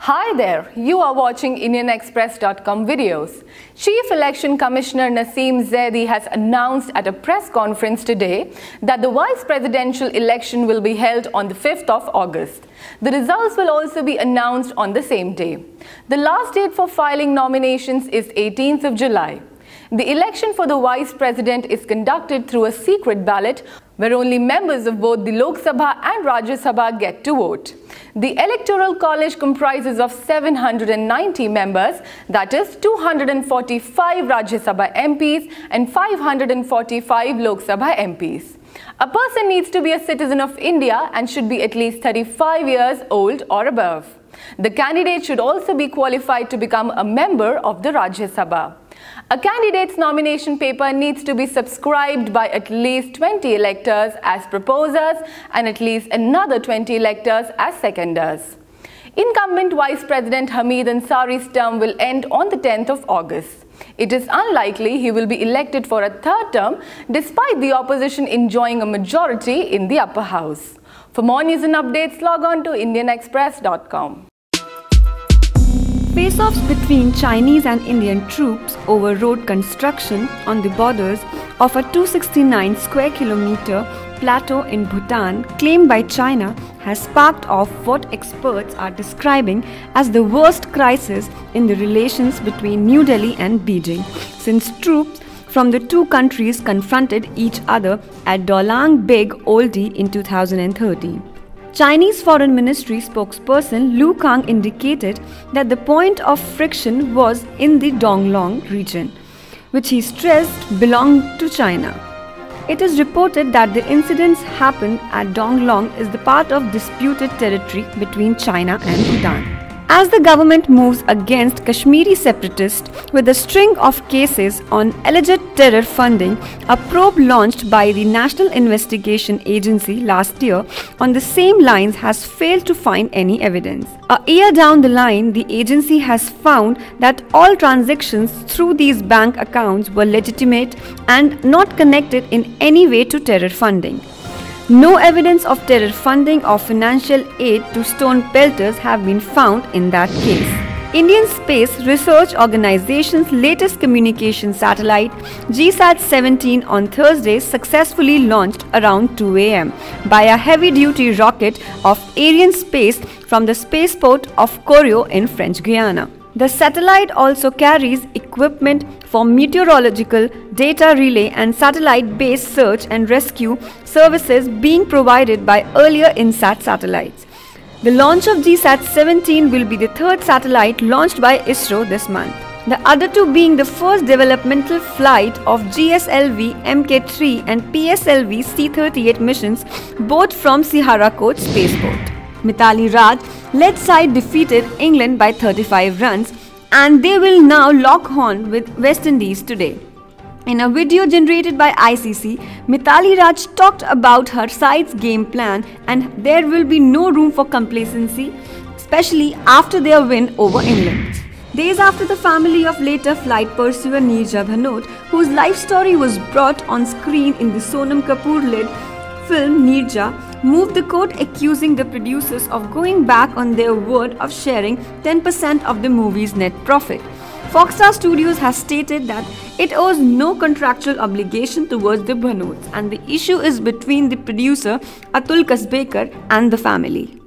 Hi there, you are watching IndianExpress.com videos. Chief Election Commissioner Naseem Zaidi has announced at a press conference today that the vice presidential election will be held on the 5th of August. The results will also be announced on the same day. The last date for filing nominations is 18th of July. The election for the vice president is conducted through a secret ballot where only members of both the Lok Sabha and Rajya Sabha get to vote. The Electoral College comprises of 790 members, that is 245 Rajya Sabha MPs and 545 Lok Sabha MPs. A person needs to be a citizen of India and should be at least 35 years old or above. The candidate should also be qualified to become a member of the Rajya Sabha. A candidate's nomination paper needs to be subscribed by at least 20 electors as proposers and at least another 20 electors as seconders. Incumbent Vice President Hamid Ansari's term will end on the 10th of August. It is unlikely he will be elected for a third term despite the opposition enjoying a majority in the upper house. For more news and updates, log on to IndianExpress.com. Face-offs between Chinese and Indian troops over road construction on the borders of a 269 square kilometer plateau in Bhutan claimed by China has sparked off what experts are describing as the worst crisis in the relations between New Delhi and Beijing since troops from the two countries confronted each other at Dolang Beg Oldie in 2013. Chinese Foreign Ministry spokesperson Lu Kang indicated that the point of friction was in the Donglong region, which he stressed belonged to China. It is reported that the incidents happened at Donglong is the part of disputed territory between China and Bhutan. As the government moves against Kashmiri separatists with a string of cases on alleged terror funding, a probe launched by the National Investigation Agency last year on the same lines has failed to find any evidence. A year down the line, the agency has found that all transactions through these bank accounts were legitimate and not connected in any way to terror funding. No evidence of terror funding or financial aid to stone pelters have been found in that case. Indian Space Research Organization's latest communication satellite, GSAT-17 on Thursday successfully launched around 2 a.m. by a heavy-duty rocket of Arianespace from the spaceport of Koryo in French Guiana. The satellite also carries equipment for meteorological data relay and satellite-based search and rescue services being provided by earlier INSAT satellites. The launch of GSAT-17 will be the third satellite launched by ISRO this month, the other two being the first developmental flight of GSLV Mk3 and PSLV C-38 missions, both from Siharakot spaceport. Mithali Raj led side defeated England by 35 runs and they will now lock horn with West Indies today. In a video generated by ICC, Mithali Raj talked about her side's game plan and there will be no room for complacency, especially after their win over England. Days after the family of later flight pursuer Neerja Bhanot, whose life story was brought on screen in the Sonam Kapoor-led film Neerja, moved the court accusing the producers of going back on their word of sharing 10% of the movie's net profit. Foxstar Studios has stated that it owes no contractual obligation towards the Bhanots and the issue is between the producer Atul Kasbekar and the family.